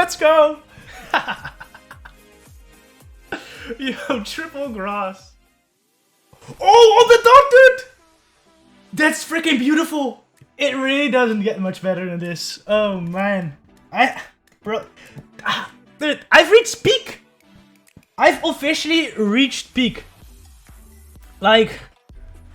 let's go! Yo, triple grass. Oh, on the dot, dude! That's freaking beautiful. It really doesn't get much better than this. Oh, man. Dude, I've reached peak. I've officially reached peak. Like,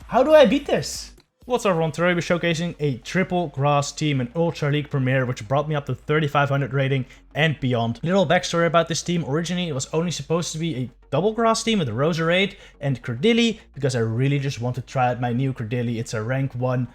how do I beat this? What's up, everyone? Today we're showcasing a triple grass team in Ultra League Premier, which brought me up to 3500 rating and beyond. Little backstory about this team. Originally, it was only supposed to be a double grass team with Roserade and Cradily, because I really just want to try out my new Cradily. It's a rank 1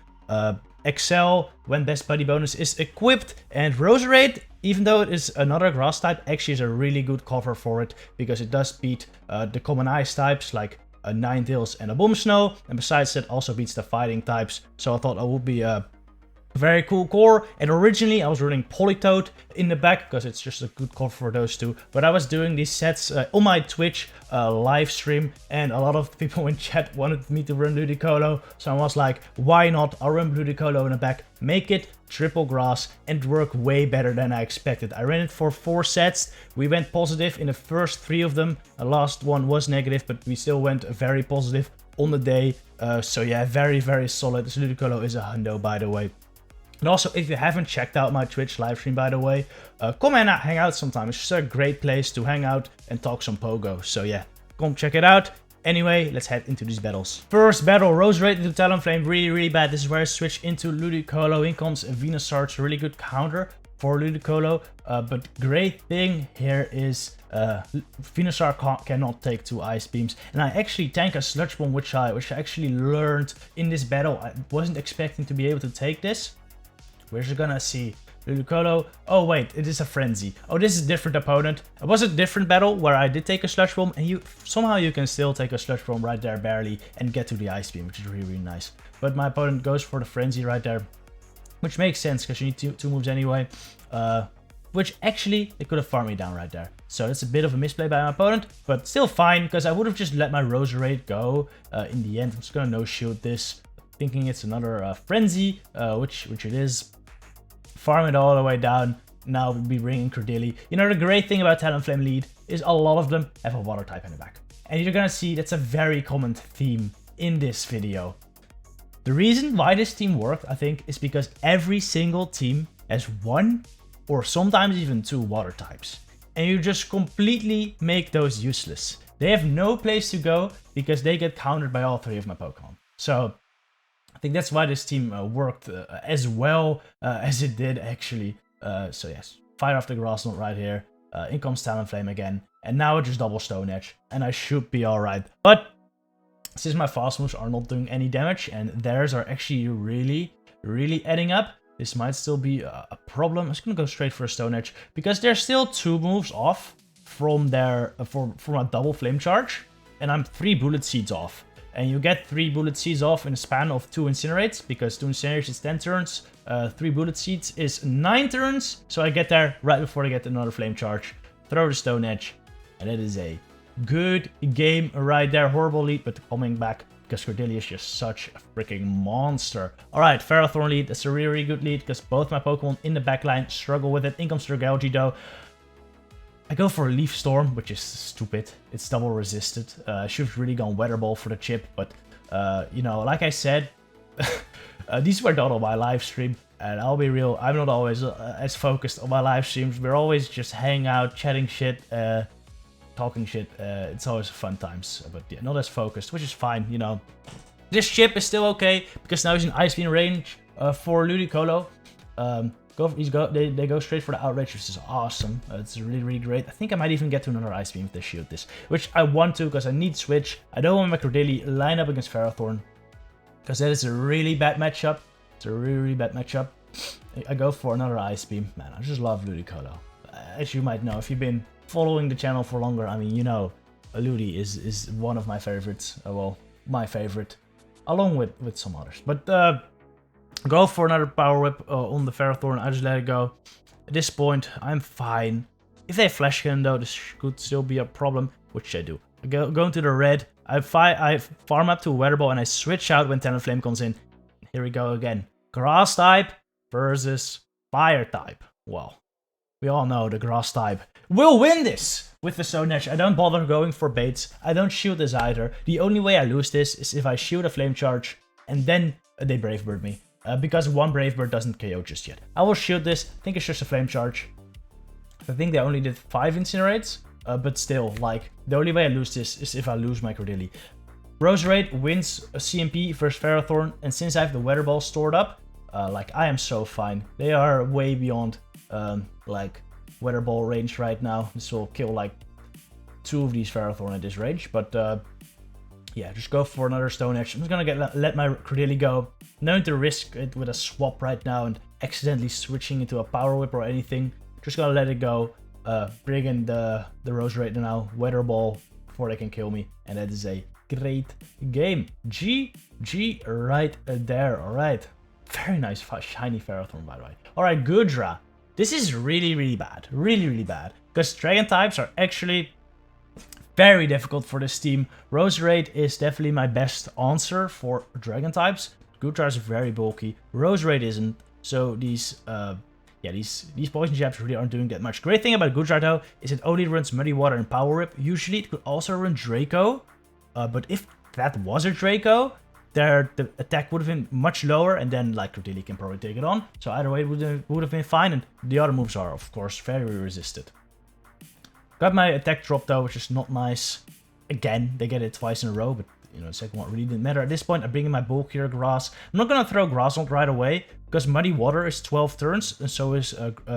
Excel when best buddy bonus is equipped, and Roserade, even though it is another grass type, actually is a really good cover for it, because it does beat the common ice types like a Ninetales and a Boomsnow, and besides that also beats the fighting types, so I thought it would be a very cool core. And originally I was running Politoed in the back because it's just a good cover for those two, but I was doing these sets on my Twitch live stream, and a lot of people in chat wanted me to run Ludicolo, so I was like, why not? I'll run Ludicolo in the back, make it triple grass, and work way better than I expected. I ran it for 4 sets. We went positive in the first 3 of them. The last one was negative, but we still went very positive on the day. So yeah, very, very solid. This Ludicolo is a hundo, by the way. And also, if you haven't checked out my Twitch livestream, by the way, come and hang out sometime. It's just a great place to hang out and talk some Pogo. So yeah, come check it out. Anyway, let's head into these battles. First battle, Roserade into Talonflame, really bad. This is where I switch into Ludicolo. In comes Venusaur, it's a really good counter for Ludicolo. But great thing here is Venusaur cannot take 2 Ice Beams. And I actually tank a Sludge Bomb, which I actually learned in this battle. I wasn't expecting to be able to take this. We're just gonna see Ludicolo. Oh wait, it is a Frenzy. Oh, this is a different opponent. It was a different battle where I did take a Sludge Bomb, and somehow you can still take a Sludge Bomb right there barely and get to the Ice Beam, which is really nice. But my opponent goes for the Frenzy right there, which makes sense because you need two moves anyway. Which actually, it could have farmed me down right there. So that's a bit of a misplay by my opponent, but still fine, because I would have just let my Roserade go in the end. I'm just gonna no-shield this, thinking it's another Frenzy, which it is. Farm it all the way down. Now we'll be bringing Cradily. You know, the great thing about Talonflame Lead is a lot of them have a water type in the back. And you're gonna see that's a very common theme in this video. The reason why this team worked, I think, is because every single team has 1 or sometimes even 2 water types. And you just completely make those useless. They have no place to go because they get countered by all 3 of my Pokemon. So I think that's why this team worked as well as it did, actually. So yes, fire off the grass knot right here. In comes Talonflame again. And now it just double Stone Edge. And I should be alright. But since my fast moves are not doing any damage, and theirs are actually really adding up, this might still be a problem. I'm just going to go straight for a Stone Edge, because they're still 2 moves off from their from a double Flame Charge. And I'm 3 Bullet Seeds off. And you get 3 Bullet Seeds off in a span of 2 Incinerates, because 2 Incinerates is 10 turns, 3 Bullet Seeds is 9 turns, so I get there right before I get another Flame Charge, throw the Stone Edge, and it is a good game right there. Horrible lead, but coming back, because Cradily is just such a freaking monster. Alright, Ferrothorn Lead, that's a really good lead, because both my Pokemon in the backline struggle with it. In comes Dragalge though. I go for a Leaf Storm, which is stupid. It's double resisted. I should have really gone Weather Ball for the chip, but you know, like I said, these were not on my live stream, and I'll be real, I'm not always as focused on my live streams. We're always just hanging out, chatting shit, talking shit. It's always fun times, but yeah, not as focused, which is fine, you know. This chip is still okay, because now he's in Ice Beam range for Ludicolo. They go straight for the Outrage, which is awesome. It's really great. I think I might even get to another Ice Beam if they shield this, which I want to, because I need switch. I don't want my Cradily line up against Ferrothorn, because that is a really bad matchup. It's a really bad matchup. I go for another Ice Beam. Man, I just love Ludicolo. As you might know, if you've been following the channel for longer, I mean, you know, Ludi is one of my favorites. Well, my favorite, along with some others. But go for another Power Whip on the Ferrothorn. I just let it go. At this point, I'm fine. If they Flash Cannon though, this could still be a problem, which I do. I go into the red. I farm up to Weather Ball, and I switch out when Talonflame comes in. Here we go again. Grass type versus Fire type. Well, we all know the grass type will win this with the Stone Edge. I don't bother going for baits. I don't shield this either. The only way I lose this is if I shield a Flame Charge and then they Brave Bird me. Because one Brave Bird doesn't KO just yet. I will shield this. I think it's just a Flame Charge. I think they only did 5 Incinerates. But still, like, the only way I lose this is if I lose my Cradily. Roserade wins a CMP versus Ferrothorn. And since I have the Weather Ball stored up, like, I am so fine. They are way beyond, like, Weather Ball range right now. This will kill, like, 2 of these Ferrothorn at this range. But, yeah, just go for another Stone Edge. I'm just gonna let my Cradily go. No need to risk it with a swap right now and accidentally switching into a Power Whip or anything. Just gonna let it go. Bring in the Roserade now. Weather Ball before they can kill me. And that is a great game. GG right there. Alright. Very nice shiny Ferrothorn, by the way. Alright, Goodra. This is really, really bad. Really, really bad. Because Dragon types are actually very difficult for this team. Roserade is definitely my best answer for Dragon types. Goodra is very bulky. Roserade isn't. So these poison jabs really aren't doing that much. Great thing about Goodra though is it only runs Muddy Water and Power Whip. Usually it could also run Draco. But if that was a Draco, the attack would have been much lower, and then like Cradily can probably take it on. So either way it would have been fine, and the other moves are of course very resisted. Got my attack drop though, which is not nice. Again, they get it twice in a row, but you know, the second one really didn't matter. At this point, I bring in my bulkier grass. I'm not gonna throw Grass Knot right away, because Muddy Water is 12 turns, and so is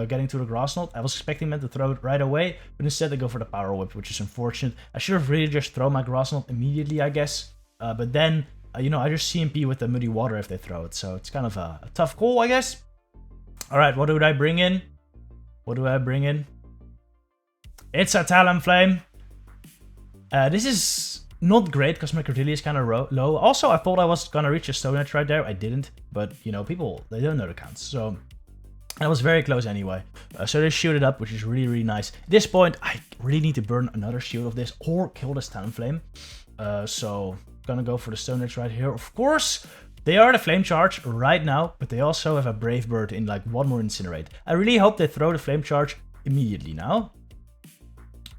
getting to the Grass Knot. I was expecting them to throw it right away, but instead they go for the Power Whip, which is unfortunate. I should have really just thrown my Grass Knot immediately, I guess. But then, you know, I just CMP with the Muddy Water if they throw it, so it's kind of a tough call, I guess. Alright, what do I bring in? What do I bring in? It's a Talonflame. This is not great because my Cradily is kind of low. Also, I thought I was gonna reach a Stone Edge right there. I didn't, but you know, people, they don't know the counts. So I was very close anyway. So they shoot it up, which is really, really nice. At this point, I really need to burn another shield of this or kill this Talonflame. So gonna go for the Stone Edge right here. Of course, they are the Flame Charge right now, but they also have a Brave Bird in like one more Incinerate. I really hope they throw the Flame Charge immediately now.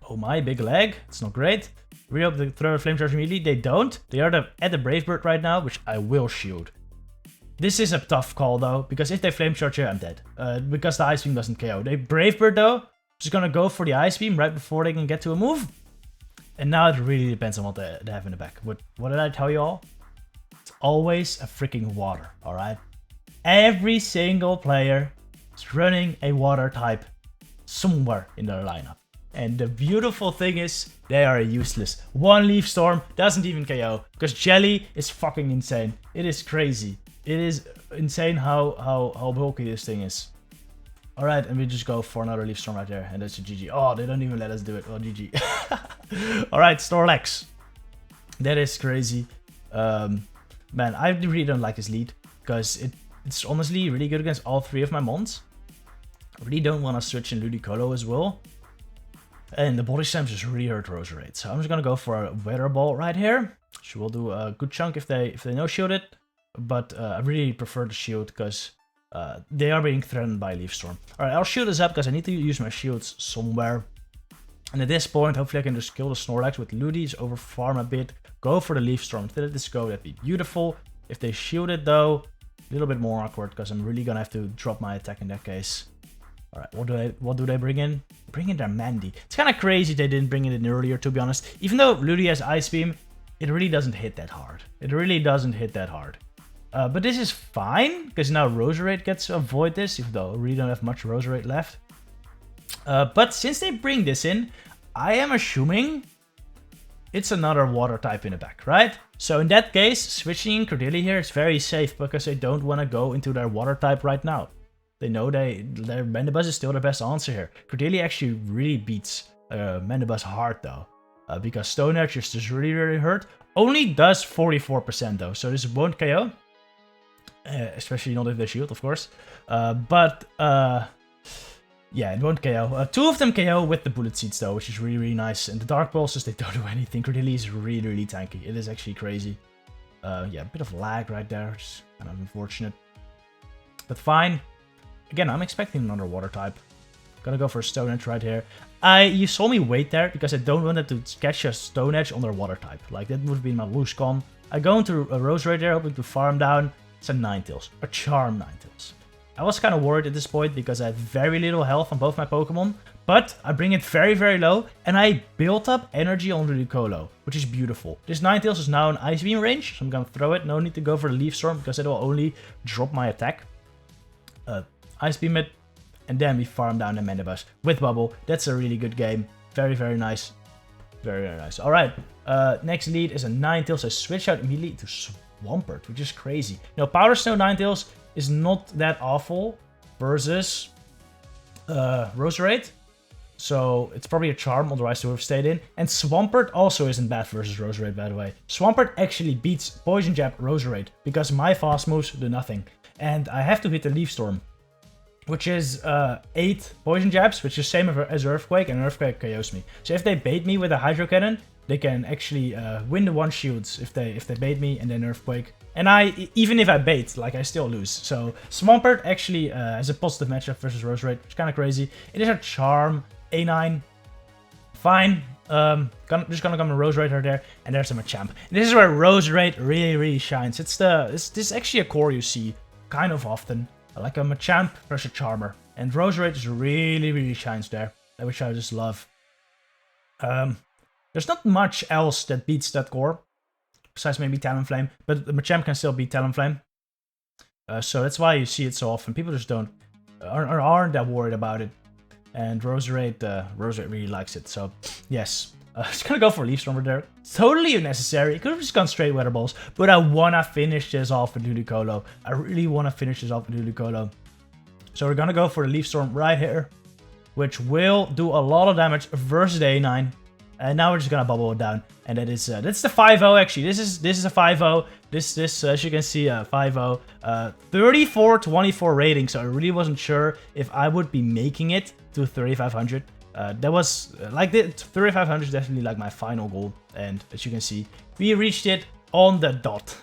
Oh my, big leg. It's not great. We hope they throw a Flame Charge immediately. They don't. They are at the Brave Bird right now, which I will shield. This is a tough call though, because if they Flame Charge here, I'm dead. Because the Ice Beam doesn't KO. They Brave Bird though, just gonna go for the Ice Beam right before they can get to a move. And now it really depends on what they have in the back. What did I tell you all? It's always a freaking water, alright? Every single player is running a water type somewhere in their lineup. And the beautiful thing is, they are useless. One Leaf Storm doesn't even KO, because Jelly is fucking insane. It is crazy. It is insane how bulky this thing is. Alright, and we just go for another Leaf Storm right there, and that's a GG. Oh, they don't even let us do it. Oh, GG. Alright, Snorlax. That is crazy. Man, I really don't like this lead, because it's honestly really good against all 3 of my mons. I really don't want to switch in Ludicolo as well. And the body slams just really hurt Roserade. So I'm just gonna go for a Weather Ball right here. She will do a good chunk if they no shield it. But I really prefer the shield because they are being threatened by Leaf Storm. Alright, I'll shield this up because I need to use my shields somewhere. And at this point, hopefully I can just kill the Snorlax with Ludis, over farm a bit, go for the Leaf Storm. If they let this go, that'd be beautiful. If they shield it though, a little bit more awkward because I'm really gonna have to drop my attack in that case. Alright, what do they bring in? Bring in their Mandy. It's kind of crazy they didn't bring it in earlier, to be honest. Even though Ludi has Ice Beam, it really doesn't hit that hard. It really doesn't hit that hard. But this is fine, because now Roserade gets to avoid this, even though I really don't have much Roserade left. But since they bring this in, I am assuming it's another water type in the back, right? So in that case, switching Cradily here is very safe, because they don't want to go into their water type right now. They know their Mandibuzz is still the best answer here. Cradily actually really beats Mandibuzz hard though. Because Stone Edge is just really, really hurt. Only does 44% though, so this won't KO. Especially not if they shield, of course. Yeah, it won't KO. 2 of them KO with the Bullet Seeds though, which is really, really nice. And the Dark Pulses, they don't do anything. Cradily is really, really tanky. It is actually crazy. Yeah, a bit of lag right there, which is kind of unfortunate. But fine. Again, I'm expecting another water type. Gonna go for a Stone Edge right here. You saw me wait there because I don't want them to catch a Stone Edge on their water type. Like, that would be my loose con. I go into a Roserade there, hoping to farm down. It's a Ninetales. A Charm Ninetales. I was kind of worried at this point because I had very little health on both my Pokemon. But I bring it very, very low, and I built up energy on Ludicolo, which is beautiful. This Ninetales is now in Ice Beam range, so I'm gonna throw it. No need to go for the Leaf Storm, because it will only drop my attack. Ice Beam it, and then we farm down the Mandibuzz with Bubble. That's a really good game. Very, very nice. Very, very nice. Alright, next lead is a Ninetales. I switch out immediately to Swampert, which is crazy. Now, Powder Snow Ninetales is not that awful versus Roserade. So it's probably a charm, otherwise it would have stayed in. And Swampert also isn't bad versus Roserade, by the way. Swampert actually beats Poison Jab Roserade because my fast moves do nothing. And I have to hit the Leaf Storm, which is 8 Poison Jabs, which is same as Earthquake, and Earthquake KOs me. So if they bait me with a Hydro Cannon, they can actually win the one shields if they bait me, and then Earthquake. And even if I bait, like, I still lose. So Swampert actually has a positive matchup versus Roserade, which is kind of crazy. It is a charm, A9. Fine. Just gonna come to Roserade right there, and there's a Machamp. And this is where Roserade really, really shines. This is actually a core you see kind of often. Like a Machamp versus a Charmer. And Roserade just really, really shines there, which I just love. There's not much else that beats that core, besides maybe Talonflame, but the Machamp can still beat Talonflame. So that's why you see it so often. People just aren't that worried about it. And Roserade really likes it, so yes. Just gonna go for Leaf Storm over there. Totally unnecessary. It could have just gone straight Weather Balls, but I wanna finish this off with Ludicolo. I really wanna finish this off with Ludicolo. So we're gonna go for the Leaf Storm right here, which will do a lot of damage versus the A9. And now we're just gonna bubble it down, and that is that's the 5-0 actually. This is a 5-0. This as you can see 5-0. 34-24 rating. So I really wasn't sure if I would be making it to 3500. That was like the 3500 is definitely like my final goal, and as you can see, we reached it on the dot.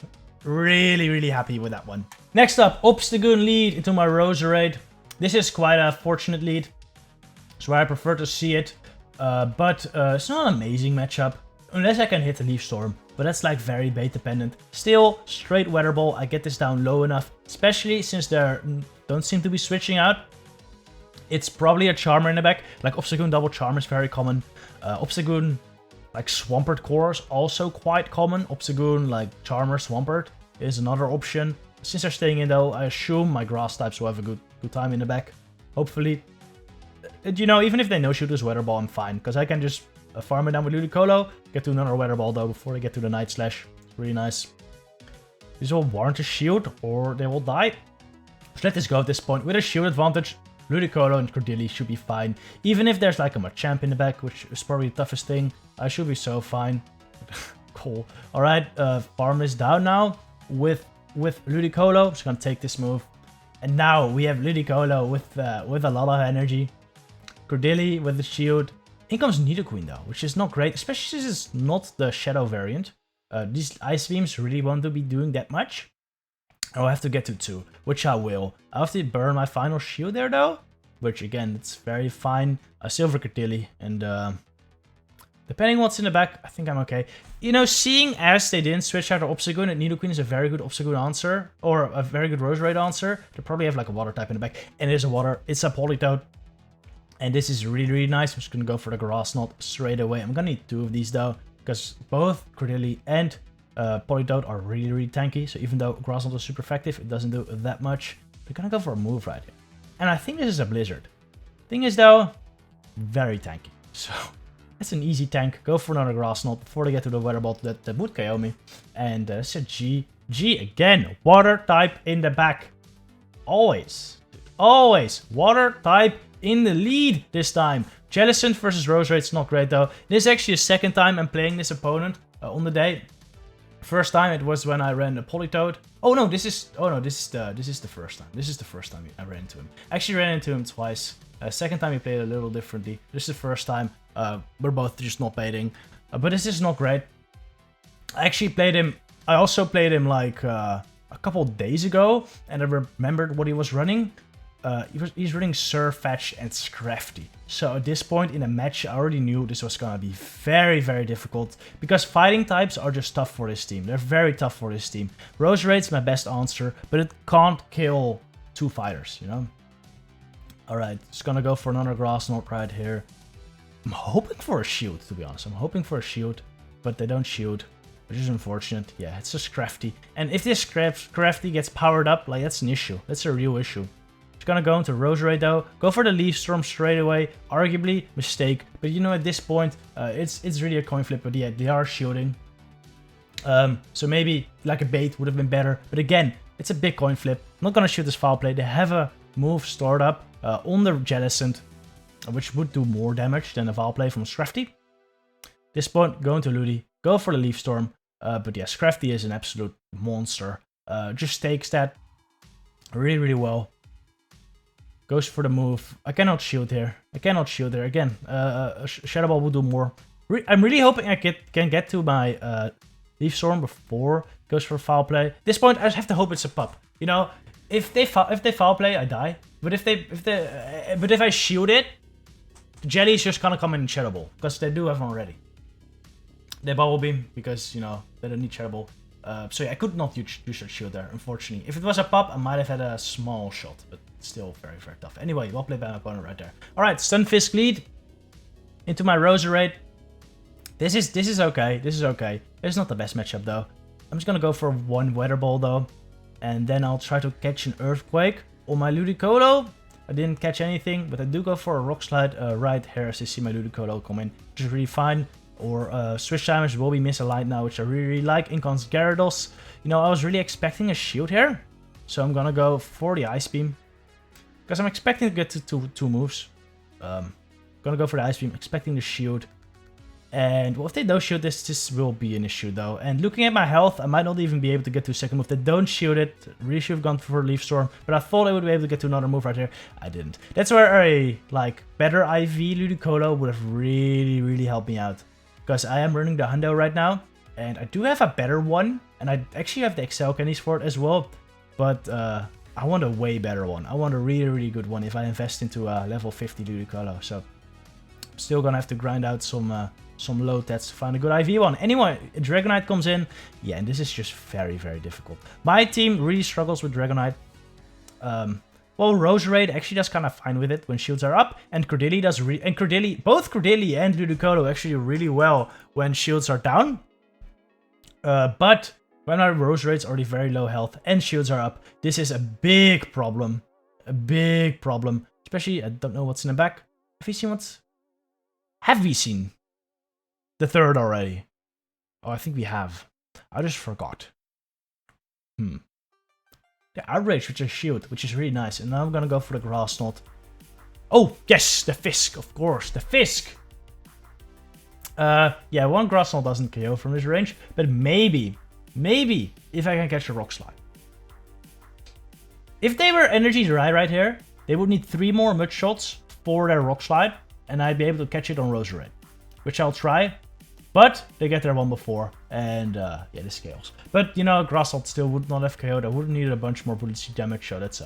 Really, really happy with that one. Next up, Obstagoon Lead into my Roserade. This is quite a fortunate lead. That's where I prefer to see it. But it's not an amazing matchup, unless I can hit the Leaf Storm, but that's like very bait dependent. Still, straight Weather Ball, I get this down low enough, especially since they don't seem to be switching out. It's probably a Charmer in the back, like Obstagoon Double Charm is very common. Obstagoon, like Swampert core is also quite common. Obstagoon, like Charmer Swampert is another option. Since they're staying in though, I assume my grass types will have a good time in the back, hopefully. You know, even if they no-shoot this Weather Ball, I'm fine, because I can just farm it down with Ludicolo, get to another Weather Ball though before they get to the Night Slash. It's really nice. These will warrant a shield, or they will die. So let this go at this point. With a shield advantage, Ludicolo and Cradily should be fine. Even if there's like a Machamp in the back, which is probably the toughest thing, I should be so fine. Cool. Alright, farm is down now with Ludicolo. Just gonna take this move. And now we have Ludicolo with a lot of energy. Cradily with the shield. In comes Nidoqueen though, which is not great, especially since it's not the Shadow variant. These Ice Beams really want to be doing that much. I'll have to get to 2, which I will. I have to burn my final shield there though, which again, it's very fine. A Silver Cradily, and depending what's in the back, I think I'm okay. You know, seeing as they didn't switch out to Obstagoon, and Nidoqueen is a very good Obstagoon answer, or a very good Roserade answer, they probably have like a water type in the back, and it is a water, it's a Politoed. And this is really, really nice. I'm just gonna go for the Grass Knot straight away. I'm gonna need 2 of these though, because both Cradily and Politoed are really, really tanky. So even though Grass Knot is super effective, it doesn't do that much. We're gonna go for a move right here. And I think this is a Blizzard. Thing is though, very tanky. So that's an easy tank. Go for another Grass Knot before they get to the Weather Ball that would KO me. And it's a G. G again. Water type in the back. Always. Always. Water type in the lead this time. Jellicent versus Roserade is not great though. This is actually the second time I'm playing this opponent on the day. First time it was when I ran a Politoed. Oh no, this is the first time. This is the first time I ran into him. Actually ran into him twice. Second time he played a little differently. This is the first time. We're both just not baiting. But this is not great. I actually played him. I also played him like a couple days ago, and I remembered what he was running. he's running Surfetch and Scrafty. So at this point in a match, I already knew this was gonna be very, very difficult because fighting types are just tough for this team. They're very tough for this team. Roserade's my best answer, but it can't kill 2 fighters, you know? Alright, just gonna go for another Grass Knot right here. I'm hoping for a shield, to be honest. I'm hoping for a shield, but they don't shield, which is unfortunate. Yeah, it's a Scrafty. And if this Scrafty gets powered up, like, that's an issue. That's a real issue. Just gonna go into Roserade though. Go for the Leaf Storm straight away. Arguably, mistake. But you know, at this point, it's really a coin flip. But yeah, they are shielding. So maybe like a bait would have been better. But again, it's a big coin flip. I'm not gonna shoot this foul play. They have a move stored up on the Jellicent, which would do more damage than a foul play from Scrafty. This point, go into Ludi. Go for the Leaf Storm. But yeah, Scrafty is an absolute monster. Just takes that really, really well. Goes for the move. I cannot shield here. I cannot shield there. Again, Shadow Ball will do more. I'm really hoping I can get to my Leaf Storm before it goes for foul play. At this point, I just have to hope it's a pup. You know, if they foul play, I die. But if I shield it, the Jelly's just gonna come in Shadow Ball because they do have one already. They Bubble Beam because, you know, they don't need Shadow Ball. So yeah, I could not use a shield there, unfortunately. If it was a pup, I might have had a small shot, but still very, very tough. Anyway, well played by my opponent right there. Alright, Stunfisk lead into my Roserade. This is okay. This is okay. It's not the best matchup though. I'm just gonna go for one Weather Ball though. And then I'll try to catch an Earthquake on my Ludicolo. I didn't catch anything, but I do go for a Rock Slide right here as you see my Ludicolo come in, which is really fine. Or Switch Timers will be misaligned now, which I really, really like. Incons Gyarados. You know, I was really expecting a shield here. So I'm gonna go for the Ice Beam. Because I'm expecting to get to two moves. Gonna go for the Ice Beam, expecting the shield. And well, if they don't shield this will be an issue though. And looking at my health, I might not even be able to get to a second move. They don't shield it. Really should have gone for Leaf Storm. But I thought I would be able to get to another move right here. I didn't. That's where a better IV Ludicolo would have really, really helped me out. Because I am running the Hundo right now. And I do have a better one. And I actually have the Excel candies for it as well. But I want a way better one. I want a really, really good one if I invest into a level 50 Ludicolo. So I'm still gonna have to grind out some low tats to find a good IV one. Anyway, Dragonite comes in. Yeah, and this is just very, very difficult. My team really struggles with Dragonite. Well, Roserade actually does kind of fine with it when shields are up, and Cradily does both Cradily and Ludicolo actually really well when shields are down. But when our Roserade's already very low health and shields are up, this is a big problem. A big problem. Especially, I don't know what's in the back. Have we seen the third already? Oh, I think we have. I just forgot. The Outrage, which is shield, which is really nice. And now I'm gonna go for the Grass Knot. Oh, yes, the Fisk, of course, the Fisk. Yeah, one Grass Knot doesn't KO from this range, but maybe if I can catch a Rock Slide. If they were Energy Dry right here, they would need 3 more Mud Shots for their Rock Slide, and I'd be able to catch it on Roserade, which I'll try. But they get their one before, and yeah, this scales. But, you know, Grass Knot still would not have KO'd. I would have needed a bunch more bullet damage, so that's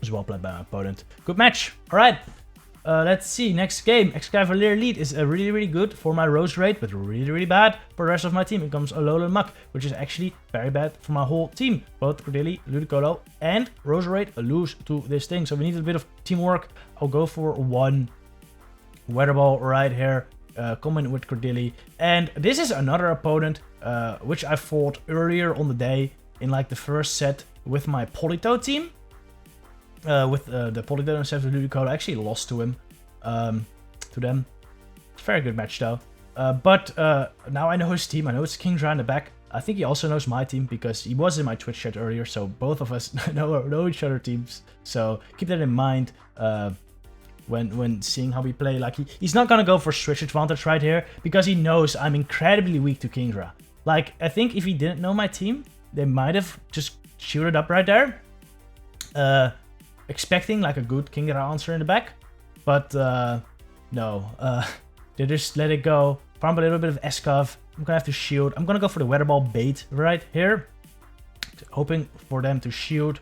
was well played by my opponent. Good match. All right, let's see. Next game, Escavelier Lead is really, really good for my Roserade, but really, really bad for the rest of my team. It comes Alolan Muck, which is actually very bad for my whole team. Both Cradily, Ludicolo, and Roserade lose to this thing, so we need a bit of teamwork. I'll go for one Weather Ball right here. Come in with Cradily. And this is another opponent, which I fought earlier on the day in like the first set with my Polito team. With the Polito instead of Ludicolo. I actually lost to him, to them. Very good match though. But now I know his team. I know it's Kingdra in the back. I think he also knows my team because he was in my Twitch chat earlier. So both of us know each other teams. So keep that in mind. When seeing how we play, like he's not gonna go for switch advantage right here because he knows I'm incredibly weak to Kingdra. Like, I think if he didn't know my team, they might have just shielded up right there, expecting like a good Kingdra answer in the back, but no, they just let it go. Farm a little bit of Escav. I'm gonna have to shield. I'm gonna go for the Weather Ball bait right here, hoping for them to shield.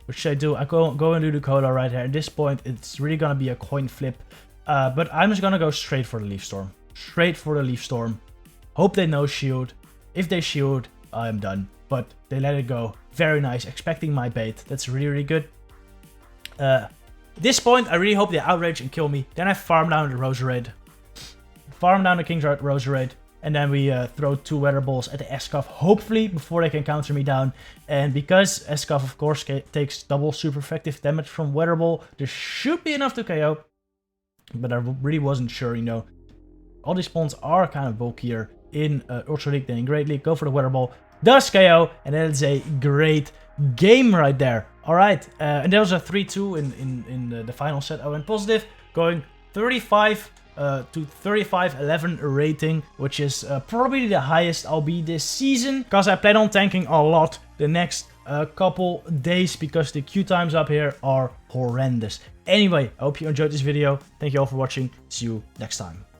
What should I do? I go and Ludicolo right here. At this point, it's really gonna be a coin flip. But I'm just gonna go straight for the Leaf Storm. Straight for the Leaf Storm. Hope they no shield. If they shield, I'm done. But they let it go. Very nice. Expecting my bait. That's really, really good. At this point, I really hope they outrage and kill me. Then I farm down the Roserade. Farm down the King's Roserade. And then we throw 2 Weather Balls at the Escav, hopefully, before they can counter me down. And because Escav, of course, takes double super effective damage from Weather Ball, there should be enough to KO. But I really wasn't sure, you know. All these spawns are kind of bulkier in Ultra League than in Great League. Go for the Weather Ball. Does KO, and that is a great game right there. Alright, and there was a 3-2 in the final set. I went positive, going 35 to 35-11 rating, which is probably the highest I'll be this season, because I plan on tanking a lot the next couple days, because the queue times up here are horrendous. Anyway, I hope you enjoyed this video. Thank you all for watching. See you next time.